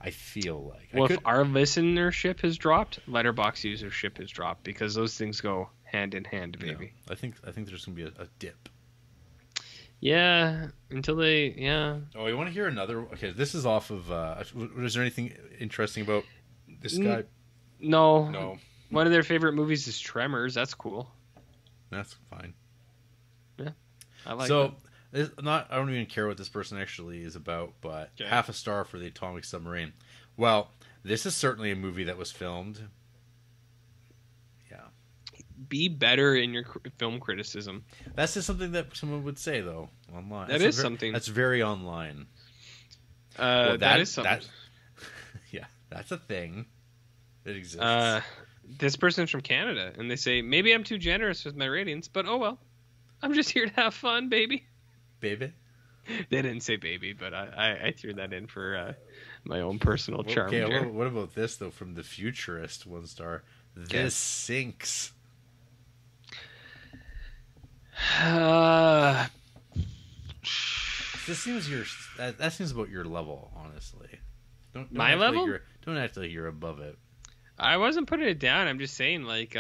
I feel like. Well, if our listenership has dropped, Letterboxd usership has dropped, because those things go hand in hand, baby. Yeah, I think there's gonna be a dip. Yeah, until they, Oh, you want to hear another? Okay, this is off of. Is there anything interesting about this guy? No. One of their favorite movies is Tremors. That's cool. That's fine. Yeah, I like. So, I don't even care what this person actually is about, but half a star for the Atomic Submarine. Well, this is certainly a movie that was filmed. Yeah. Be better in your film criticism. That's just something that someone would say, though, online. Something. That's very online. That is something. Yeah, that's a thing. It exists. This person's from Canada, and they say, maybe I'm too generous with my ratings, but oh well. I'm just here to have fun, baby. Baby? They didn't say baby, but I threw that in for my own personal charm. Okay, what about this, though, from The Futurist, 1 star? This sinks. This seems that seems about your level, honestly. Don't my level? Like don't act like you're above it. I wasn't putting it down. I'm just saying, like,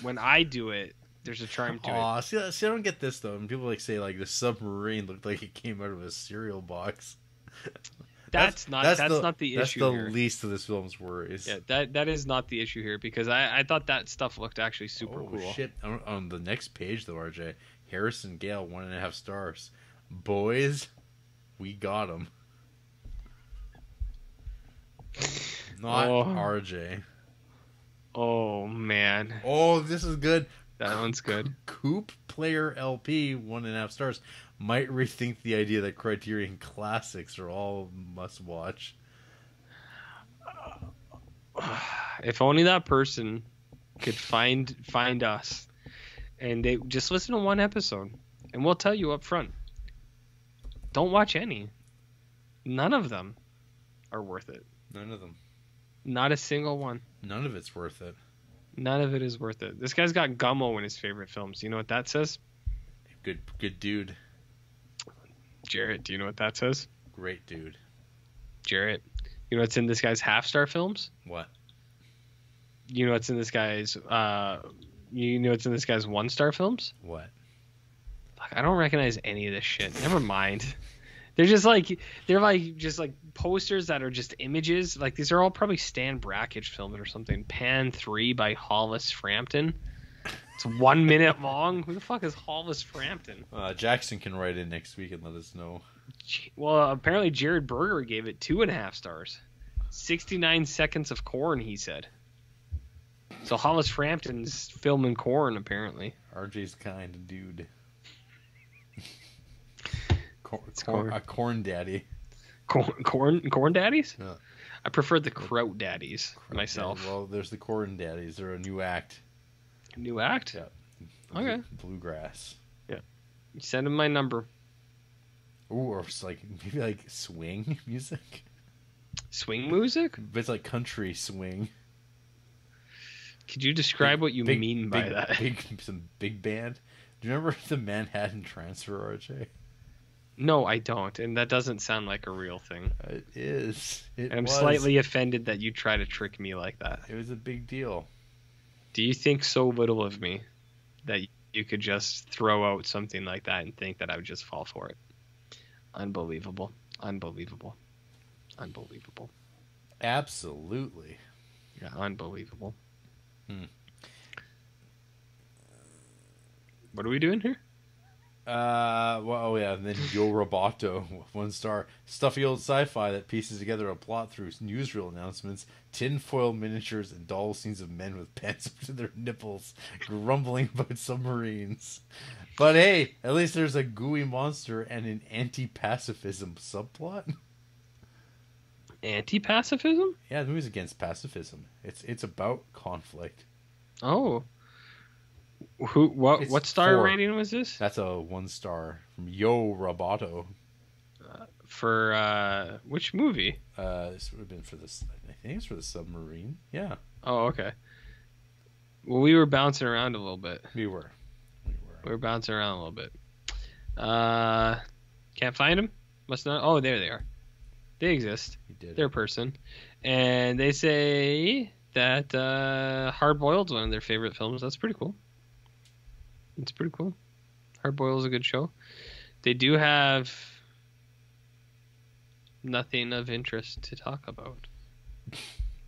when I do it, there's a charm to it. See, I don't get this though. And people like say like the submarine looked like it came out of a cereal box. That's not the issue. That's the least of this film's worries. Yeah, that is not the issue here, because I thought that stuff looked actually super cool. Shit! On the next page though, RJ, Harrison Gale 1.5 stars. Boys, we got him. Not RJ. Oh man. Oh, this is good. That one's good. Coop Player LP 1.5 stars. Might rethink the idea that Criterion Classics are all must watch. If only that person could find us, and they just listen to 1 episode, and we'll tell you up front. Don't watch any. None of them are worth it. None of them. Not a single one. None of it's worth it. None of it is worth it. This guy's got Gummo in his favorite films. You know what that says? Good dude. Jarrett, do you know what that says? Great dude. Jarrett, You know what's in this guy's half-star films? What? You know what's in this guy's one-star films? What? Fuck, I don't recognize any of this shit. Never mind. They're just like posters that are just images. Like these are all probably Stan Brakhage films or something. Pan 3 by Hollis Frampton. It's 1 minute long. Who the fuck is Hollis Frampton? Jackson can write in next week and let us know. Well, apparently Jared Berger gave it 2.5 stars. 69 seconds of corn, he said. So Hollis Frampton's filming corn, apparently. RJ's kind of dude. Corn. A corn daddy. Corn daddies? Yeah. I prefer the Kraut daddies myself. Yeah, well, there's the corn daddies. They're a new act. New act? Yeah. Okay. Bluegrass. Yeah. Send him my number. Ooh, or it's like maybe like swing music. Swing music? But it's like country swing. Could you describe what you mean by that? Some big band. Do you remember the Manhattan Transfer, RJ? No, I don't, and that doesn't sound like a real thing. It is. I'm slightly offended that you try to trick me like that. It was a big deal. Do you think so little of me that you could just throw out something like that and think that I would just fall for it? Unbelievable. Unbelievable. Unbelievable. Absolutely. Yeah, unbelievable. What are we doing here? Well, yeah, and then Yo Roboto, 1 star. Stuffy old sci-fi that pieces together a plot through newsreel announcements, tinfoil miniatures, and doll scenes of men with pants up to their nipples, grumbling about submarines. But hey, at least there's a gooey monster and an anti-pacifism subplot. Anti-pacifism? Yeah, the movie's against pacifism. It's about conflict. Oh. What star rating was this? That's a 1 star from Yo Roboto. For which movie? This would have been for this. I think it's for the submarine. Yeah. Oh, okay. Well, we were bouncing around a little bit. We were Bouncing around a little bit. Can't find them. Must not. Oh, there they are. They exist. They're a person, and they say that Hard Boiled's one of their favorite films. That's pretty cool. It's pretty cool. Hard Boiled is a good show. They do have nothing of interest to talk about.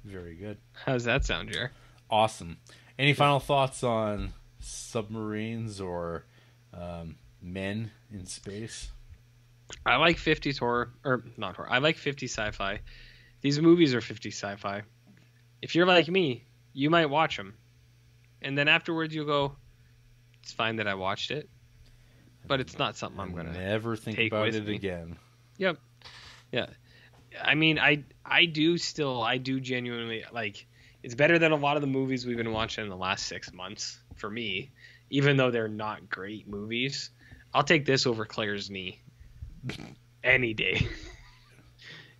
Very good. How's that sound, Jer? Awesome. Any final thoughts on submarines or men in space? I like 50s horror, or not horror. I like 50s sci-fi. These movies are 50s sci-fi. If you're like me, you might watch them, and then afterwards you'll go, "It's fine that I watched it, but it's not something I'm gonna never think about it again." Yep. Yeah. I mean, I do genuinely like. It's better than a lot of the movies we've been watching in the last 6 months for me, even though they're not great movies. I'll take this over Claire's Knee any day.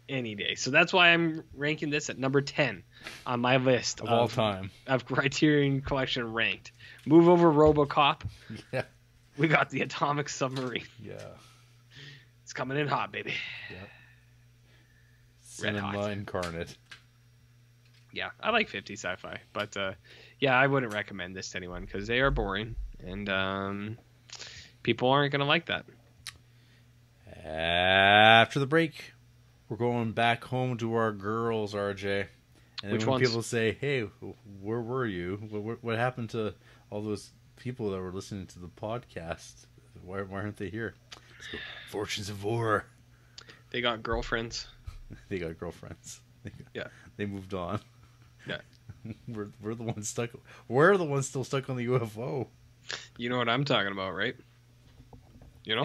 Any day. So that's why I'm ranking this at number 10 on my list of all time of Criterion Collection ranked. Move over RoboCop. Yeah. We got the Atomic Submarine. Yeah. It's coming in hot, baby. Yep. Red hot. Incarnate. Yeah, I like 50 sci-fi, but yeah, I wouldn't recommend this to anyone because they are boring, and people aren't going to like that. After the break, we're going back home to our girls, RJ. And Which when ones? people say, "Hey, where were you? What happened to all those people that were listening to the podcast? Why aren't they here?" Let's go. Fortunes of War. They got girlfriends. They got girlfriends. Yeah. They moved on. Yeah. We're the ones stuck. We're the ones still stuck on the UFO. You know what I'm talking about, right? You know?